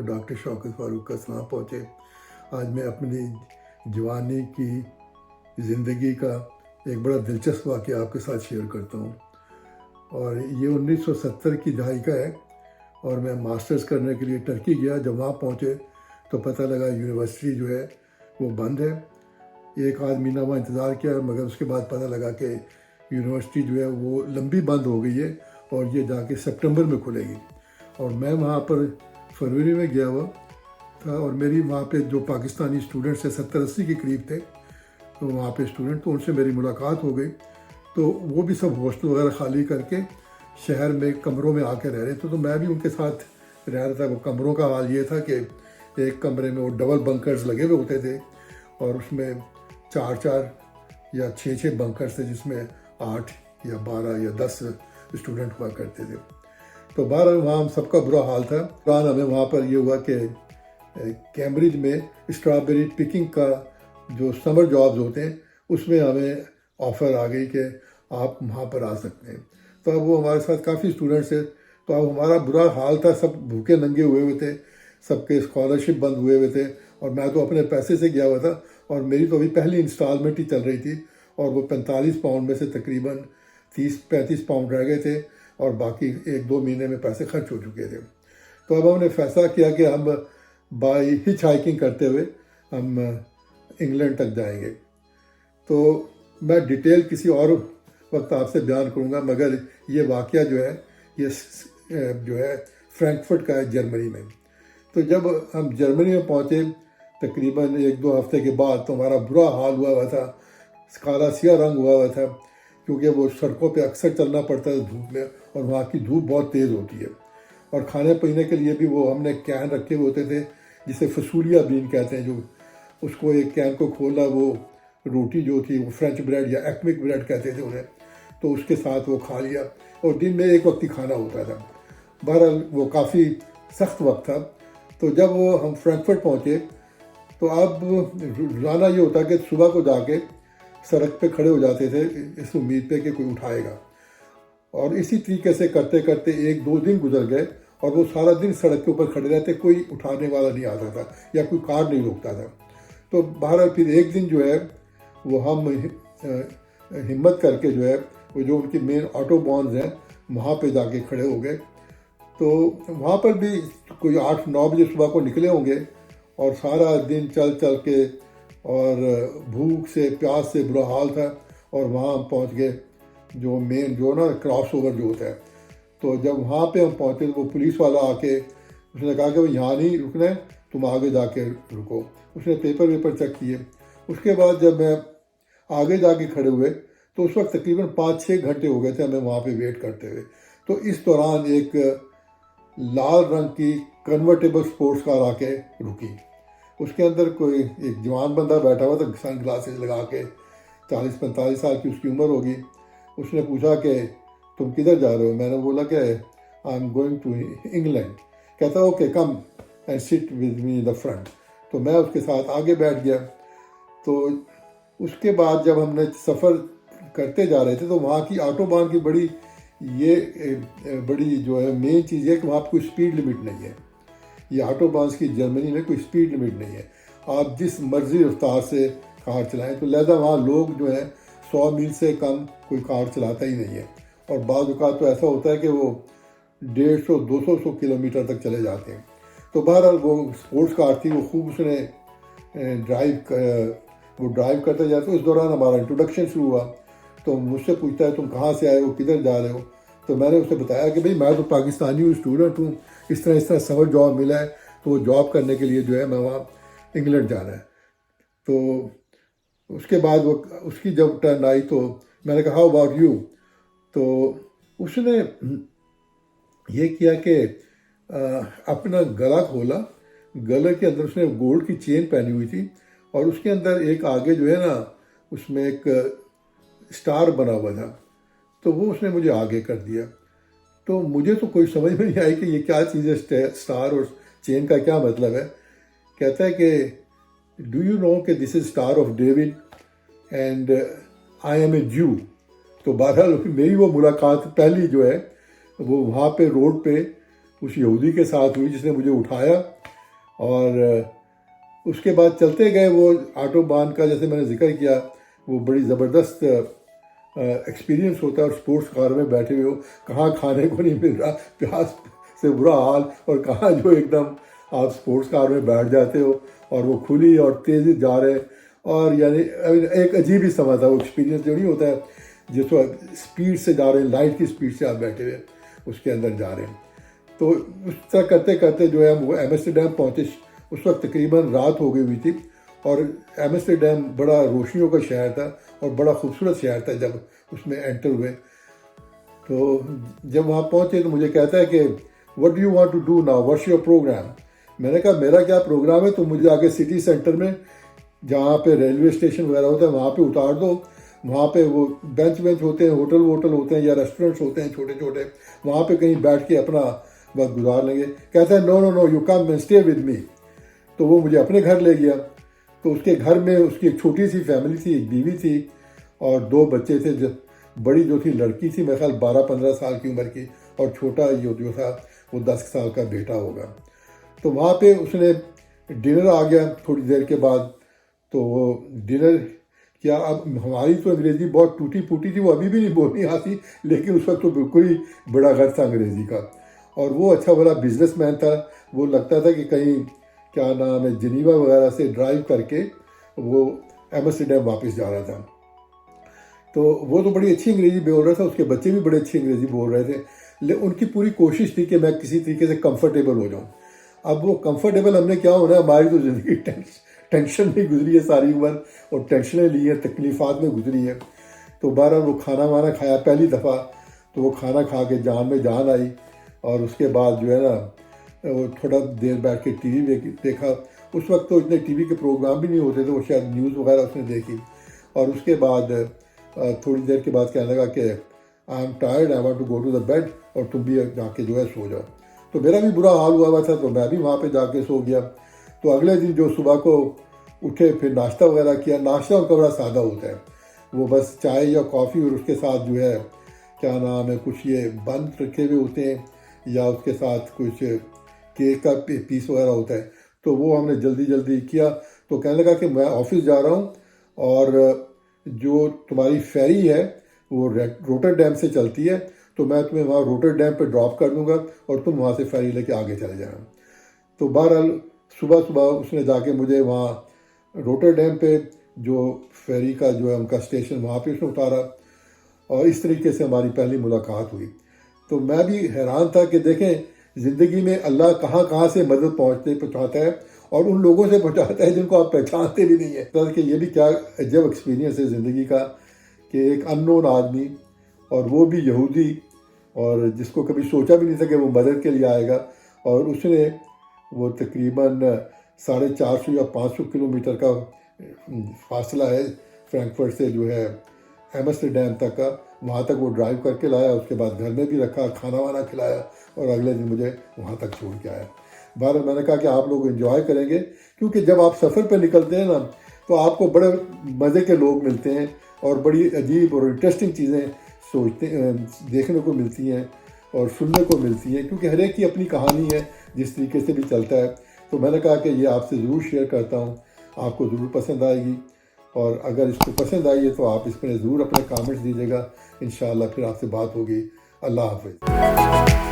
Doctor شوکت فاروق کا سلام پہنچے۔ آج میں اپنی جوانی کی زندگی کا ایک بڑا دلچسپ واقعہ آپ کے ساتھ شیئر کرتا ہوں، اور یہ 1970 کی دہائی کا ہے، اور میں ماسٹرز کرنے کے لیے ٹرکی گیا۔ جب وہاں پہنچے تو پتہ لگا یونیورسٹی جو ہے وہ بند ہے۔ ایک آدھ مہینہ وہاں انتظار کیا، مگر اس کے بعد پتہ لگا کہ یونیورسٹی جو ہے وہ لمبی بند ہو گئی ہے اور یہ جا کے سپٹمبر میں کھلے گی۔ اور میں وہاں پر فروری میں گیا ہوا تھا، اور میری وہاں پہ جو پاکستانی اسٹوڈنٹس ہیں 70-80 کے قریب تھے، تو وہاں پہ اسٹوڈنٹ، تو ان سے میری ملاقات ہو گئی۔ تو وہ بھی سب ہاسٹل وغیرہ خالی کر کے شہر میں کمروں میں آ کے رہ رہے تھے، تو میں بھی ان کے ساتھ رہ رہا تھا۔ وہ کمروں کا حال یہ تھا کہ ایک کمرے میں وہ ڈبل بنکرز لگے ہوئے ہوتے تھے، اور اس میں 4 یا 6 بنکرز تھے، جس میں 8 یا 12 یا 10 اسٹوڈنٹ ہوا کرتے تھے۔ تو بہرحال وہاں ہم سب کا برا حال تھا۔ دوران ہمیں وہاں پر یہ ہوا کہ کیمبرج میں اسٹرابیری پکنگ کا جو سمر جابز ہوتے ہیں، اس میں ہمیں آفر آ گئی کہ آپ وہاں پر آ سکتے ہیں۔ تو اب وہ ہمارے ساتھ کافی اسٹوڈنٹس تھے، تو اب ہمارا برا حال تھا، سب بھوکے ننگے ہوئے ہوئے تھے، سب کے اسکالرشپ بند ہوئے ہوئے تھے، اور میں تو اپنے پیسے سے گیا ہوا تھا، اور میری تو ابھی پہلی انسٹالمنٹ ہی چل رہی تھی، اور وہ 45 پاؤنڈ میں سے تقریباً 30-35 پاؤنڈ رہ گئے تھے، اور باقی 1-2 مہینے میں پیسے خرچ ہو چکے تھے۔ تو اب ہم نے فیصلہ کیا کہ ہم بائی ہچ ہائکنگ کرتے ہوئے ہم انگلینڈ تک جائیں گے۔ تو میں ڈیٹیل کسی اور وقت آپ سے بیان کروں گا، مگر یہ واقعہ جو ہے فرینکفرٹ کا ہے، جرمنی میں۔ تو جب ہم جرمنی میں پہنچے تقریباً 1-2 ہفتے کے بعد، تو ہمارا برا حال ہوا ہوا تھا، کالا سیاہ رنگ ہوا ہوا تھا، کیونکہ وہ سڑکوں پہ اکثر چلنا پڑتا ہے دھوپ میں، اور وہاں کی دھوپ بہت تیز ہوتی ہے۔ اور کھانے پینے کے لیے بھی وہ ہم نے کین رکھے ہوئے ہوتے تھے، جسے فسولیا بین کہتے ہیں، جو اس کو ایک کین کو کھولا، وہ روٹی جو تھی وہ فرینچ بریڈ یا ایٹمک بریڈ کہتے تھے انہیں، تو اس کے ساتھ وہ کھا لیا، اور دن میں ایک وقت ہی کھانا ہوتا تھا۔ بہرحال وہ کافی سخت وقت تھا۔ تو جب وہ ہم فرینکفرٹ پہنچے، تو اب روزانہ یہ ہوتا کہ صبح کو جا کے سڑک پہ کھڑے ہو جاتے تھے اس امید پہ کہ کوئی اٹھائے گا، اور اسی طریقے سے کرتے کرتے 1-2 دن گزر گئے، اور وہ سارا دن سڑک کے اوپر کھڑے رہتے، کوئی اٹھانے والا نہیں آتا تھا یا کوئی کار نہیں روکتا تھا۔ تو بہرحال پھر ایک دن جو ہے وہ ہم ہمت کر کے جو ہے وہ جو ان کی مین آٹو بانز ہیں وہاں پہ جا کے کھڑے ہو گئے۔ تو وہاں پر بھی کوئی 8-9 بجے صبح کو نکلے ہوں گے، اور سارا دن چل چل کے اور بھوک سے پیاس سے برا حال تھا، اور وہاں ہم پہنچ گئے جو مین جو نا کراس اوور جو ہوتا ہے۔ تو جب وہاں پہ ہم پہنچے تو وہ پولیس والا آ کے اس نے کہا کہ وہ یہاں نہیں رکنا ہے، تم آگے جا کے رکو۔ اس نے پیپر چیک کیے۔ اس کے بعد جب میں آگے جا کے کھڑے ہوئے تو اس وقت تقریباً 5-6 گھنٹے ہو گئے تھے ہمیں وہاں پہ ویٹ کرتے ہوئے۔ تو اس دوران ایک لال رنگ کی کنورٹیبل سپورٹس کار آ کے رکی۔ اس کے اندر کوئی ایک جوان بندہ بیٹھا ہوا تھا، سن گلاسز لگا کے، 40-45 سال کی اس کی عمر ہوگی۔ اس نے پوچھا کہ تم کدھر جا رہے ہو؟ میں نے بولا کہ I am going to England. کہتا okay come and sit with me in the front. تو میں اس کے ساتھ آگے بیٹھ گیا۔ تو اس کے بعد جب ہم نے سفر کرتے جا رہے تھے تو وہاں کی آٹو بان کی بڑی جو ہے مین چیز ہے کہ وہاں پہ کوئی سپیڈ لمٹ نہیں ہے۔ یہ آٹو بانس کی جرمنی میں کوئی سپیڈ لمٹ نہیں ہے، آپ جس مرضی رفتار سے کار چلائیں۔ تو لہذا وہاں لوگ جو ہیں 100 میل سے کم کوئی کار چلاتا ہی نہیں ہے، اور بعض اوقات تو ایسا ہوتا ہے کہ وہ 150-200 کلومیٹر تک چلے جاتے ہیں۔ تو بہرحال وہ اسپورٹس کار تھی، وہ خوب اس نے ڈرائیو کرتے جاتے۔ اس دوران ہمارا انٹروڈکشن شروع ہوا، تو مجھ سے پوچھتا ہے تم کہاں سے آئے ہو، کدھر جا رہے ہو؟ تو میں نے اسے بتایا کہ بھئی میں تو پاکستانی ہوں، اسٹوڈنٹ ہوں، اس طرح سمر جاب ملا ہے، تو وہ جاب کرنے کے لیے جو ہے میں وہاں انگلینڈ جانا ہے۔ تو اس کے بعد وہ اس کی جب ٹرن آئی تو میں نے کہا ہاؤ اباؤٹ یو؟ تو اس نے یہ کیا کہ اپنا گلا کھولا، گلے کے اندر اس نے گولڈ کی چین پہنی ہوئی تھی، اور اس کے اندر ایک آگے جو ہے نا اس میں ایک اسٹار بنا ہوا تھا، تو وہ اس نے مجھے آگے کر دیا۔ تو مجھے تو کوئی سمجھ میں نہیں آئی کہ یہ کیا چیز ہے، اسٹار اور چین کا کیا مطلب ہے۔ کہتا ہے کہ ڈو یو نو کہ this is star of David and I am a Jew. تو بہرحال میری وہ ملاقات پہلی جو ہے وہ وہاں پہ روڈ پہ اس یہودی کے ساتھ ہوئی جس نے مجھے اٹھایا، اور اس کے بعد چلتے گئے وہ آٹو بان کا، جیسے میں نے ذکر کیا، وہ بڑی زبردست ایکسپیرینس ہوتا ہے. اور اسپورٹس کار میں بیٹھے ہوئے ہو، کہاں کھانے کو نہیں مل رہا، پیاس سے برا حال، اور کہاں جو ایک دم آپ اسپورٹس کار میں بیٹھ جاتے ہو اور وہ کھلی اور تیزی جا رہے. اور یعنی ایک عجیب ہی سما تھا وہ ایکسپیرینس، جو نہیں ہوتا ہے جس وقت اسپیڈ سے جا رہے ہیں، لائٹ کی اسپیڈ سے آپ بیٹھے ہوئے اس کے اندر جا رہے ہیں. تو اس طرح کرتے کرتے جو ہے ہم وہ ایمسٹرڈیم پہنچے. اس وقت تقریباً رات ہو گئی ہوئی تھی، اور ایمسٹرڈیم بڑا روشنیوں کا شہر تھا اور بڑا خوبصورت شہر تھا. جب اس میں انٹر ہوئے تو جب وہاں پہنچے تو مجھے کہتا ہے کہ what do you want to do now, what's your programme. میں نے کہا میرا کیا پروگرام ہے، تو مجھے آگے سٹی سینٹر میں جہاں پہ ریلوے اسٹیشن وغیرہ ہوتا ہے وہاں پہ اتار دو. وہاں پہ وہ بینچ ہوتے ہیں، ہوٹل ہوتے ہیں یا ریسٹورینٹس ہوتے ہیں چھوٹے چھوٹے، وہاں پہ کہیں بیٹھ کے اپنا وقت گزار لیں گے. کہتا ہے no no no, you come and stay with me. تو وہ مجھے اپنے گھر لے گیا. تو اس کے گھر میں اس کی ایک چھوٹی سی فیملی تھی، ایک بیوی تھی اور 2 بچے تھے. بڑی جو تھی لڑکی تھی میرے خیال 12-15 سال کی عمر کی، اور چھوٹا جو تھا وہ 10 سال کا بیٹا ہوگا. تو وہاں پہ اس نے ڈنر آ گیا تھوڑی دیر کے بعد. تو وہ ڈنر کیا، اب ہماری تو انگریزی بہت ٹوٹی پھوٹی تھی، وہ ابھی بھی نہیں بولنی آتی، لیکن اس وقت تو بالکل ہی بڑا غرض تھا انگریزی کا. اور وہ اچھا بڑا بزنس مین تھا. وہ لگتا تھا کہ کہیں کیا نام ہے جنیوا وغیرہ سے ڈرائیو کر کے وہ ایمسٹرڈیم واپس جا رہا تھا. تو وہ تو بڑی اچھی انگریزی بول رہا تھا، اس کے بچے بھی بڑے اچھی انگریزی بول رہے تھے. لیکن ان کی پوری کوشش تھی کہ میں کسی طریقے سے کمفرٹیبل ہو جاؤں. اب وہ کمفرٹیبل ہم نے کیا ہونا ہے، ہماری تو زندگی ٹینشن میں گزری ہے ساری عمر، اور ٹینشنیں لی ہیں، تکلیفات میں گزری ہے. تو بہرحال وہ کھانا وانا کھایا پہلی دفعہ. تو وہ کھانا کھا کے جان میں جان آئی. اور اس کے بعد جو ہے نا وہ تھوڑا دیر بیٹھ کے ٹی وی دیکھا. اس وقت تو اتنے ٹی وی کے پروگرام بھی نہیں ہوتے تھے، وہ شاید نیوز وغیرہ اس نے دیکھی. اور اس کے بعد تھوڑی دیر کے بعد کہنے لگا کہ I am tired, I want to go to the bed, اور تم بھی جا کے جو ہے سو جاؤ. تو میرا بھی برا حال ہوا تھا، تو میں بھی وہاں پہ جا کے سو گیا. تو اگلے دن جو صبح کو اٹھے، پھر ناشتہ وغیرہ کیا. ناشتہ ان کا بڑا سادہ ہوتا ہے، وہ بس چائے یا کافی، اور اس کے ساتھ جو ہے کیا نام ہے کچھ یہ بند رکھے ہوئے ہوتے ہیں، یا اس کے ساتھ کچھ کیک کا پیس وغیرہ ہوتا ہے. تو وہ ہم نے جلدی جلدی کیا. تو کہنے لگا کہ میں آفس جا رہا ہوں، اور جو تمہاری فیری ہے وہ روٹرڈیم سے چلتی ہے، تو میں تمہیں وہاں روٹرڈیم پہ ڈراپ کر دوں گا، اور تم وہاں سے فیری لے کے آگے چلے جانا. تو بہرحال صبح اس نے جا کے مجھے وہاں روٹرڈیم پہ جو فیری کا جو ہے ان کا اسٹیشن، وہاں پہ اس نے اتارا. اور اس طریقے سے ہماری پہلی ملاقات ہوئی. تو میں بھی حیران تھا کہ دیکھیں زندگی میں اللہ کہاں کہاں سے مدد پہنچاتا ہے، اور ان لوگوں سے پہنچاتا ہے جن کو آپ پہچانتے بھی نہیں ہیں. کہ یہ بھی کیا عجب ایکسپیرینس ہے زندگی کا، کہ ایک ان نون آدمی، اور وہ بھی یہودی، اور جس کو کبھی سوچا بھی نہیں تھا کہ وہ مدد کے لیے آئے گا. اور اس نے وہ تقریباً 450 یا 500 کلومیٹر کا فاصلہ ہے فرینکفرٹ سے جو ہے ایمسٹرڈیم تک کا، وہاں تک وہ ڈرائیو کر کے لایا. اس کے بعد گھر میں بھی رکھا، کھانا وانا کھلایا، اور اگلے دن مجھے وہاں تک چھوڑ کے آیا. بہرحال میں نے کہا کہ آپ لوگ انجوائے کریں گے، کیونکہ جب آپ سفر پہ نکلتے ہیں نا تو آپ کو بڑے مزے کے لوگ ملتے ہیں، اور بڑی عجیب اور انٹرسٹنگ چیزیں دیکھنے کو ملتی ہیں اور سننے کو ملتی ہیں، کیونکہ ہر ایک کی اپنی کہانی ہے جس طریقے سے بھی چلتا ہے. تو میں نے کہا کہ یہ آپ سے ضرور شیئر کرتا ہوں، آپ کو ضرور پسند آئے گی. اور اگر اس کو پسند آئی ہے تو آپ اس میں ضرور اپنے کامنٹس دیجیے گا. انشاءاللہ پھر آپ سے بات ہوگی. اللہ حافظ.